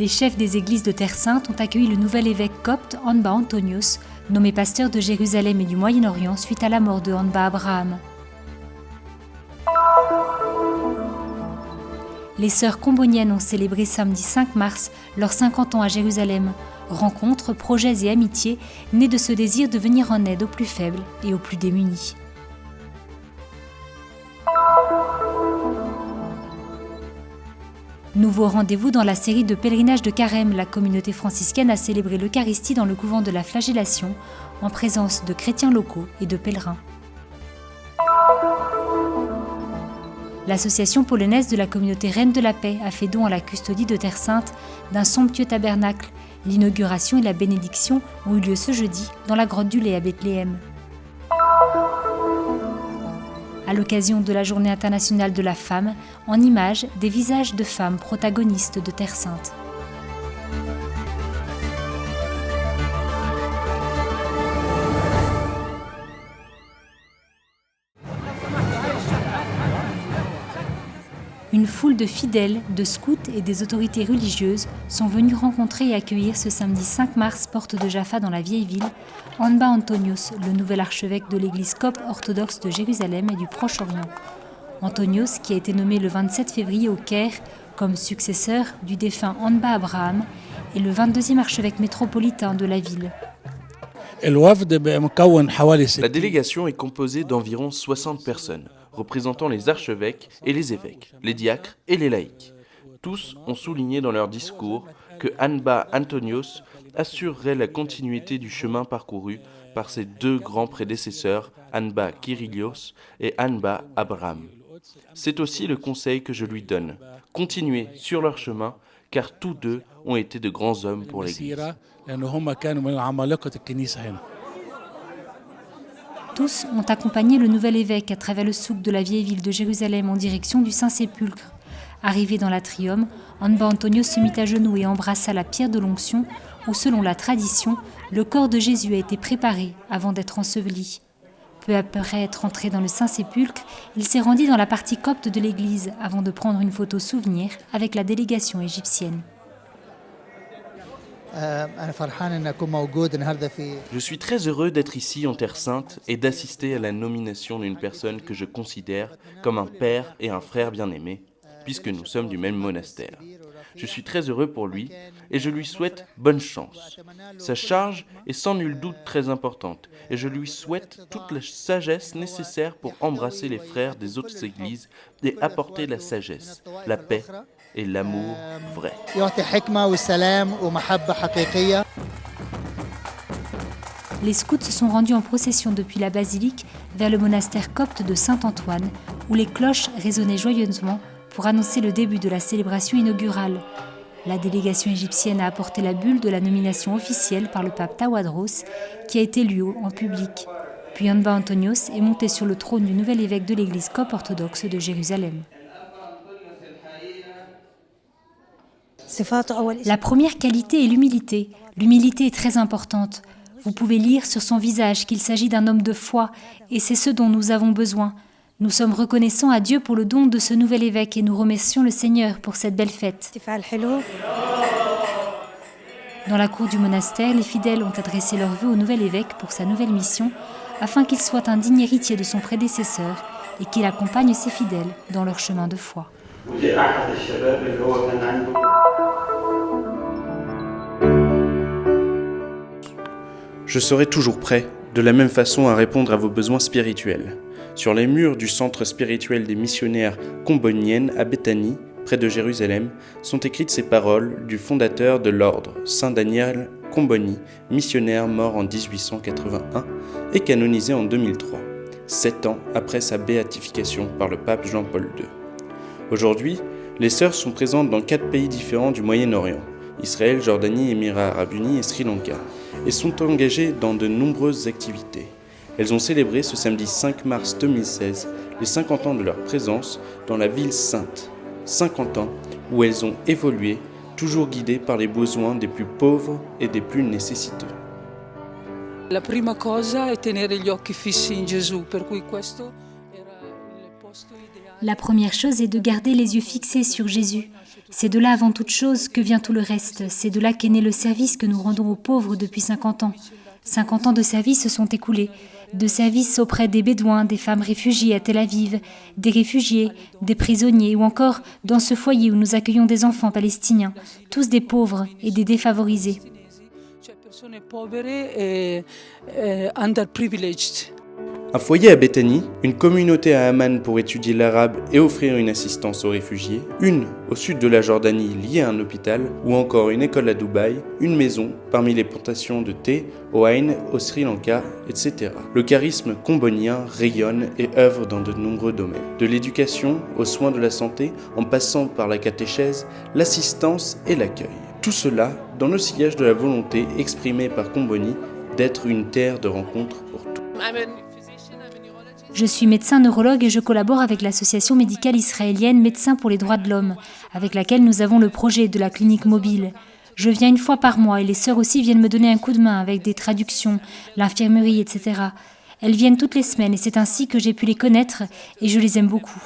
les chefs des églises de Terre Sainte ont accueilli le nouvel évêque copte Anba Antonios, nommé pasteur de Jérusalem et du Moyen-Orient suite à la mort de Anba Abraham. Les sœurs comboniennes ont célébré samedi 5 mars leurs 50 ans à Jérusalem. Rencontres, projets et amitiés nés de ce désir de venir en aide aux plus faibles et aux plus démunis. Nouveau rendez-vous dans la série de pèlerinages de Carême, la communauté franciscaine a célébré l'Eucharistie dans le couvent de la Flagellation, en présence de chrétiens locaux et de pèlerins. L'association polonaise de la communauté Reine de la Paix a fait don à la custodie de Terre Sainte d'un somptueux tabernacle. L'inauguration et la bénédiction ont eu lieu ce jeudi dans la grotte du Lait à Bethléem. À l'occasion de la Journée internationale de la femme, en images des visages de femmes protagonistes de Terre Sainte. Une foule de fidèles, de scouts et des autorités religieuses sont venus rencontrer et accueillir ce samedi 5 mars, porte de Jaffa dans la vieille ville, Anba Antonios, le nouvel archevêque de l'église copte orthodoxe de Jérusalem et du Proche-Orient. Antonios, qui a été nommé le 27 février au Caire comme successeur du défunt Anba Abraham, est le 22e archevêque métropolitain de la ville. La délégation est composée d'environ 60 personnes, représentant les archevêques et les évêques, les diacres et les laïcs. Tous ont souligné dans leur discours que Anba Antonios assurerait la continuité du chemin parcouru par ses deux grands prédécesseurs, Anba Kyrillos et Anba Abraham. C'est aussi le conseil que je lui donne. Continuez sur leur chemin, car tous deux ont été de grands hommes pour l'Église. Tous ont accompagné le nouvel évêque à travers le souk de la vieille ville de Jérusalem en direction du Saint-Sépulcre. Arrivé dans l'atrium, Anba Antonios se mit à genoux et embrassa la pierre de l'onction où, selon la tradition, le corps de Jésus a été préparé avant d'être enseveli. Peu après être entré dans le Saint-Sépulcre, il s'est rendu dans la partie copte de l'église avant de prendre une photo souvenir avec la délégation égyptienne. Je suis très heureux d'être ici en Terre Sainte et d'assister à la nomination d'une personne que je considère comme un père et un frère bien-aimé, puisque nous sommes du même monastère. Je suis très heureux pour lui et je lui souhaite bonne chance. Sa charge est sans nul doute très importante et je lui souhaite toute la sagesse nécessaire pour embrasser les frères des autres églises et apporter la sagesse, la paix et l'amour vrai. Les scouts se sont rendus en procession depuis la basilique vers le monastère copte de Saint-Antoine, où les cloches résonnaient joyeusement pour annoncer le début de la célébration inaugurale. La délégation égyptienne a apporté la bulle de la nomination officielle par le pape Tawadros, qui a été lu en public. Puis Anba Antonios est monté sur le trône du nouvel évêque de l'église copte orthodoxe de Jérusalem. La première qualité est l'humilité. L'humilité est très importante. Vous pouvez lire sur son visage qu'il s'agit d'un homme de foi, et c'est ce dont nous avons besoin. Nous sommes reconnaissants à Dieu pour le don de ce nouvel évêque et nous remercions le Seigneur pour cette belle fête. Dans la cour du monastère, les fidèles ont adressé leurs vœux au nouvel évêque pour sa nouvelle mission, afin qu'il soit un digne héritier de son prédécesseur et qu'il accompagne ses fidèles dans leur chemin de foi. Je serai toujours prêt, de la même façon, à répondre à vos besoins spirituels. Sur les murs du centre spirituel des missionnaires comboniennes à Béthanie, près de Jérusalem, sont écrites ces paroles du fondateur de l'ordre, Saint Daniel Comboni, missionnaire mort en 1881 et canonisé en 2003, 7 ans après sa béatification par le pape Jean-Paul II. Aujourd'hui, les sœurs sont présentes dans 4 pays différents du Moyen-Orient, Israël, Jordanie, Émirats arabes unis et Sri Lanka, et sont engagées dans de nombreuses activités. Elles ont célébré ce samedi 5 mars 2016 les 50 ans de leur présence dans la ville sainte. 50 ans où elles ont évolué, toujours guidées par les besoins des plus pauvres et des plus nécessiteux. La prima cosa è tenere gli occhi fissi in Gesù, per cui questo era il posto ideale. La première chose est de garder les yeux fixés sur Jésus. C'est de là avant toute chose que vient tout le reste. C'est de là qu'est né le service que nous rendons aux pauvres depuis 50 ans. 50 ans de service se sont écoulés. De service auprès des Bédouins, des femmes réfugiées à Tel Aviv, des réfugiés, des prisonniers ou encore dans ce foyer où nous accueillons des enfants palestiniens, tous des pauvres et des défavorisés. Persone povere e underprivileged. Un foyer à Béthanie, une communauté à Amman pour étudier l'arabe et offrir une assistance aux réfugiés, une au sud de la Jordanie liée à un hôpital, ou encore une école à Dubaï, une maison parmi les plantations de thé au Ain, au Sri Lanka, etc. Le charisme combonien rayonne et œuvre dans de nombreux domaines. De l'éducation aux soins de la santé, en passant par la catéchèse, l'assistance et l'accueil. Tout cela dans le sillage de la volonté exprimée par Comboni d'être une terre de rencontre pour tous. Je suis médecin neurologue et je collabore avec l'association médicale israélienne Médecins pour les droits de l'homme, avec laquelle nous avons le projet de la clinique mobile. Je viens une fois par mois et les sœurs aussi viennent me donner un coup de main avec des traductions, l'infirmerie, etc. Elles viennent toutes les semaines et c'est ainsi que j'ai pu les connaître et je les aime beaucoup.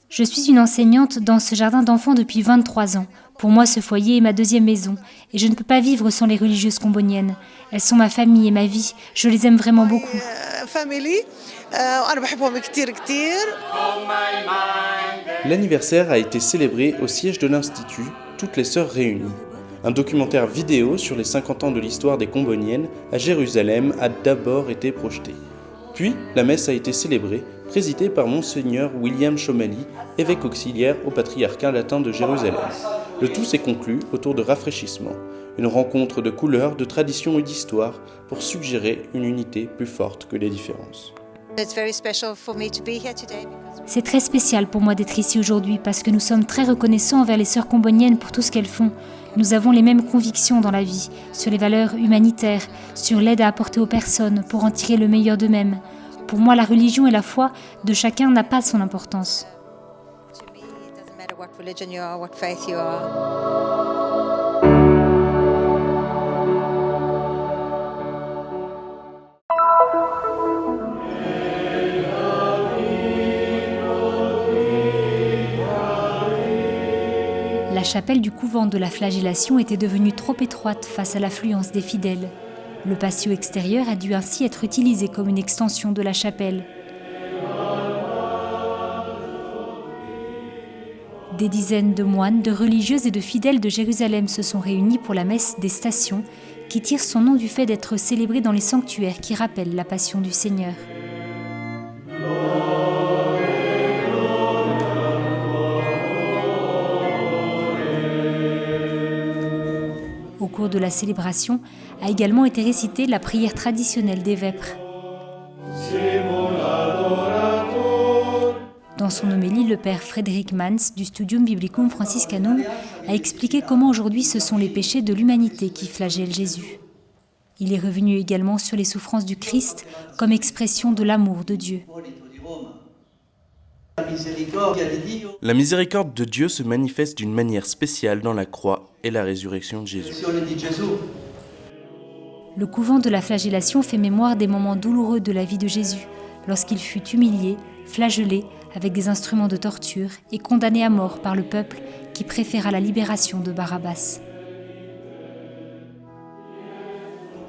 Je suis une enseignante dans ce jardin d'enfants depuis 23 ans. Pour moi, ce foyer est ma deuxième maison et je ne peux pas vivre sans les religieuses comboniennes. Elles sont ma famille et ma vie. Je les aime vraiment beaucoup. L'anniversaire a été célébré au siège de l'Institut, toutes les sœurs réunies. Un documentaire vidéo sur les 50 ans de l'histoire des Comboniennes à Jérusalem a d'abord été projeté. Puis, la messe a été célébrée, présidée par Monseigneur William Chomali, évêque auxiliaire au patriarcat latin de Jérusalem. Le tout s'est conclu autour de rafraîchissements, une rencontre de couleurs, de traditions et d'histoire pour suggérer une unité plus forte que les différences. C'est très spécial pour moi d'être ici aujourd'hui parce que nous sommes très reconnaissants envers les sœurs comboniennes pour tout ce qu'elles font. Nous avons les mêmes convictions dans la vie, sur les valeurs humanitaires, sur l'aide à apporter aux personnes pour en tirer le meilleur d'eux-mêmes. Pour moi, la religion et la foi de chacun n'a pas son importance. La chapelle du couvent de la Flagellation était devenue trop étroite face à l'affluence des fidèles. Le patio extérieur a dû ainsi être utilisé comme une extension de la chapelle. Des dizaines de moines, de religieuses et de fidèles de Jérusalem se sont réunis pour la messe des Stations, qui tire son nom du fait d'être célébrée dans les sanctuaires qui rappellent la passion du Seigneur. Au cours de la célébration, a également été récitée la prière traditionnelle des vêpres. Dans son homélie, le père Frédéric Mans du Studium Biblicum Franciscanum a expliqué comment aujourd'hui ce sont les péchés de l'humanité qui flagellent Jésus. Il est revenu également sur les souffrances du Christ comme expression de l'amour de Dieu. La miséricorde de Dieu se manifeste d'une manière spéciale dans la croix et la résurrection de Jésus. Le couvent de la Flagellation fait mémoire des moments douloureux de la vie de Jésus, lorsqu'il fut humilié, flagellé avec des instruments de torture et condamné à mort par le peuple qui préféra la libération de Barabbas.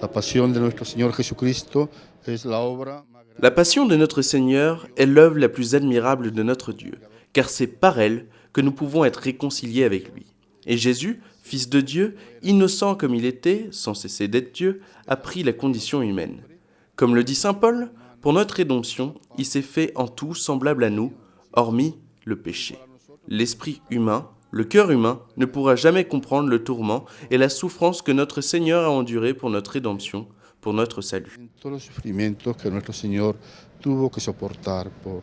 La Pasión de nuestro Señor Jesucristo es la obra. La passion de notre Seigneur est l'œuvre la plus admirable de notre Dieu, car c'est par elle que nous pouvons être réconciliés avec lui. Et Jésus, Fils de Dieu, innocent comme il était, sans cesser d'être Dieu, a pris la condition humaine. Comme le dit saint Paul, pour notre rédemption, il s'est fait en tout semblable à nous, hormis le péché. L'esprit humain, le cœur humain, ne pourra jamais comprendre le tourment et la souffrance que notre Seigneur a enduré pour notre rédemption, pour notre salut. Todos los sufrimientos que nuestro Señor tuvo que soportar por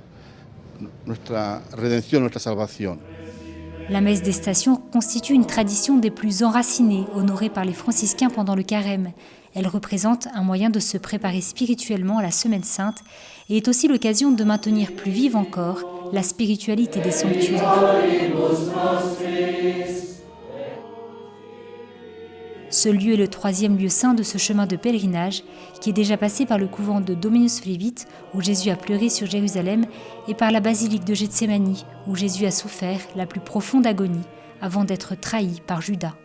nuestra redención, nuestra salvación. La messe des Stations constitue une tradition des plus enracinées, honorée par les franciscains pendant le carême. Elle représente un moyen de se préparer spirituellement à la Semaine Sainte et est aussi l'occasion de maintenir plus vive encore la spiritualité des sanctuaires. Ce lieu est le troisième lieu saint de ce chemin de pèlerinage qui est déjà passé par le couvent de Dominus Flevit, où Jésus a pleuré sur Jérusalem, et par la basilique de Gethsémani, où Jésus a souffert la plus profonde agonie avant d'être trahi par Judas.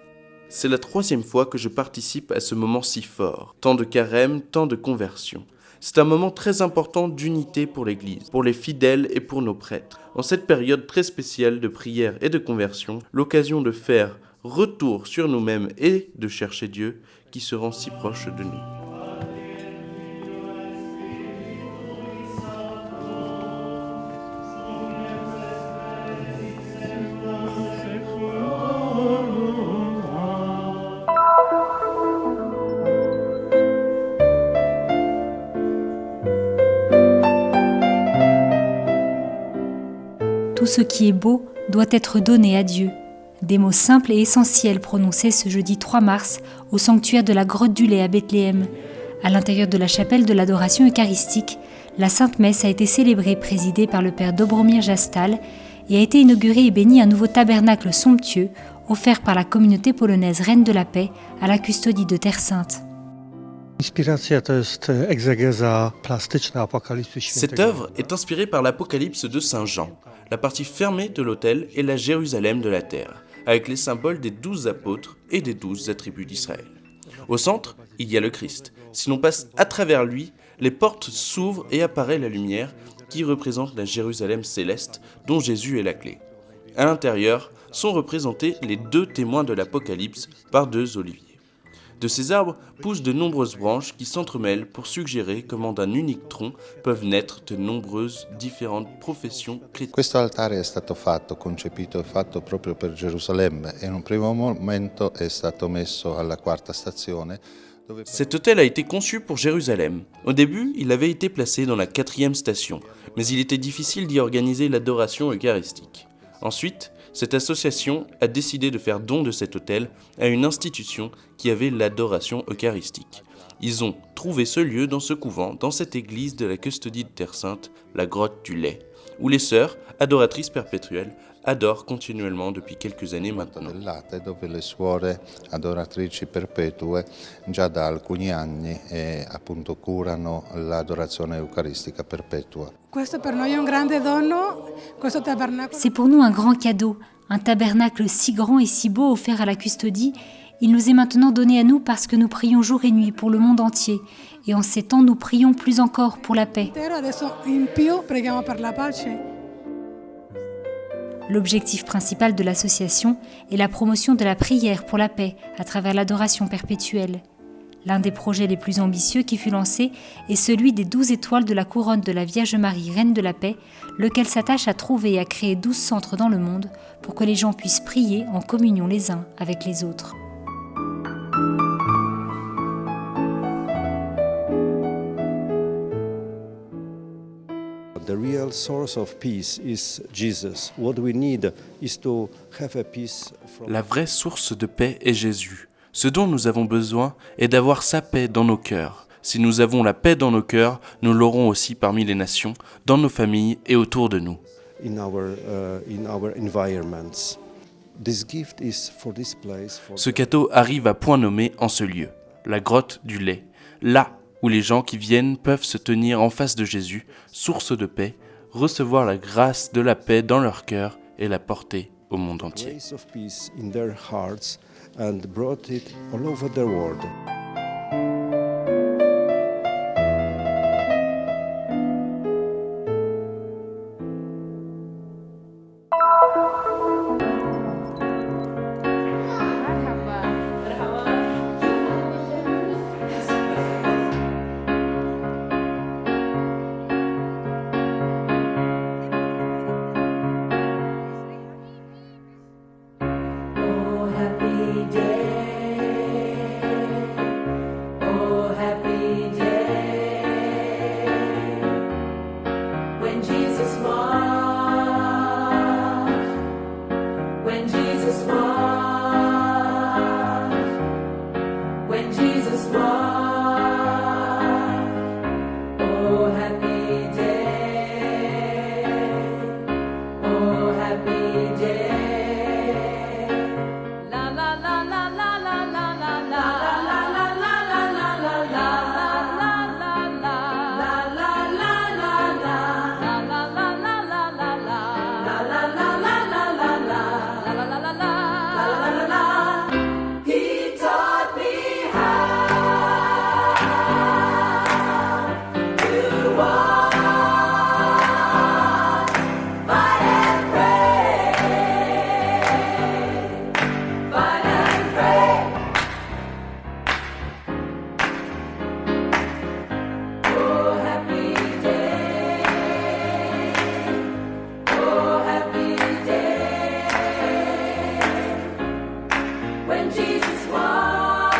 C'est la troisième fois que je participe à ce moment si fort. Tant de carême, tant de conversion. C'est un moment très important d'unité pour l'Église, pour les fidèles et pour nos prêtres. En cette période très spéciale de prière et de conversion, l'occasion de faire retour sur nous-mêmes et de chercher Dieu qui se rend si proche de nous. Tout ce qui est beau doit être donné à Dieu. Des mots simples et essentiels prononcés ce jeudi 3 mars au sanctuaire de la Grotte du Lait à Bethléem. À l'intérieur de la chapelle de l'adoration eucharistique, la Sainte Messe a été célébrée présidée par le père Dobromir Jastal et a été inauguré et béni un nouveau tabernacle somptueux offert par la communauté polonaise Reine de la Paix à la custodie de Terre Sainte. Cette œuvre est inspirée par l'Apocalypse de Saint Jean, la partie fermée de l'autel est la Jérusalem de la terre, avec les symboles des 12 apôtres et des 12 attributs d'Israël. Au centre, il y a le Christ. Si l'on passe à travers lui, les portes s'ouvrent et apparaît la lumière qui représente la Jérusalem céleste dont Jésus est la clé. À l'intérieur sont représentés les 2 témoins de l'Apocalypse par 2 oliviers. De ces arbres poussent de nombreuses branches qui s'entremêlent pour suggérer comment d'un unique tronc peuvent naître de nombreuses différentes professions chrétiennes. Questo altare è stato concepito e fatto proprio per Gerusalemme e in un primo momento è stato messo alla 4ª stazione. Cet autel a été conçu pour Jérusalem. Au début, il avait été placé dans la 4e station, mais il était difficile d'y organiser l'adoration eucharistique. Ensuite, cette association a décidé de faire don de cet autel à une institution qui avait l'adoration eucharistique. Ils ont trouvé ce lieu dans ce couvent, dans cette église de la custodie de Terre Sainte, la Grotte du Lait, où les sœurs, adoratrices perpétuelles, adorent continuellement depuis quelques années maintenant. Del latte dove le suore adoratrici perpetue già da alcuni anni appunto curano l'adorazione eucaristica perpetua. C'est pour nous un grand cadeau, un tabernacle si grand et si beau offert à la custodie. Il nous est maintenant donné à nous parce que nous prions jour et nuit pour le monde entier. Et en ces temps, nous prions plus encore pour la paix. L'objectif principal de l'association est la promotion de la prière pour la paix à travers l'adoration perpétuelle. L'un des projets les plus ambitieux qui fut lancé est celui des 12 étoiles de la couronne de la Vierge Marie, Reine de la Paix, lequel s'attache à trouver et à créer 12 centres dans le monde pour que les gens puissent prier en communion les uns avec les autres. The real source of peace is Jesus. What we need is to have a peace from... La vraie source de paix est Jésus. Ce dont nous avons besoin est d'avoir sa paix dans nos cœurs. Si nous avons la paix dans nos cœurs, nous l'aurons aussi parmi les nations, dans nos familles et autour de nous. in our environments. This gift is for this place. Ce cadeau arrive à point nommé en ce lieu, la grotte du lait, là où les gens qui viennent peuvent se tenir en face de Jésus, source de paix, recevoir la grâce de la paix dans leur cœur et la porter au monde entier. Grace of peace in their hearts and brought it all over the world. La la la la la. when Jesus walked,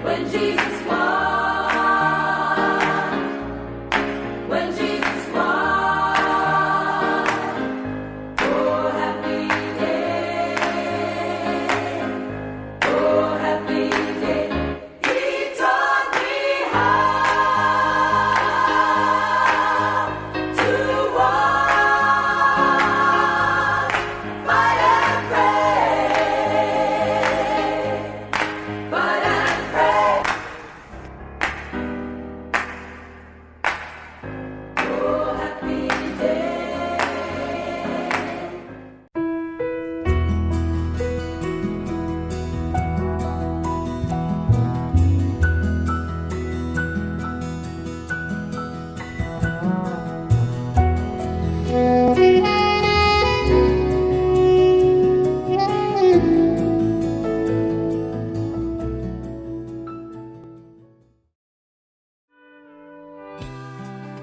when Jesus walked, when Jesus walked. Oh, happy day, oh, happy day. He taught me how to walk, fight and pray, fight and pray. Oh, happy day.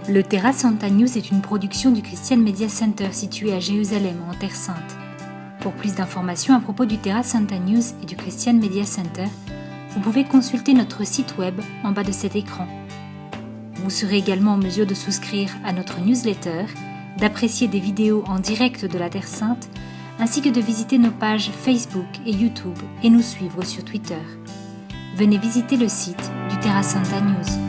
Le Terra Santa News est une production du Christian Media Center situé à Jérusalem, en Terre Sainte. Pour plus d'informations à propos du Terra Santa News et du Christian Media Center, vous pouvez consulter notre site web en bas de cet écran. Vous serez également en mesure de souscrire à notre newsletter, d'apprécier des vidéos en direct de la Terre Sainte, ainsi que de visiter nos pages Facebook et YouTube et nous suivre sur Twitter. Venez visiter le site du Terra Santa News.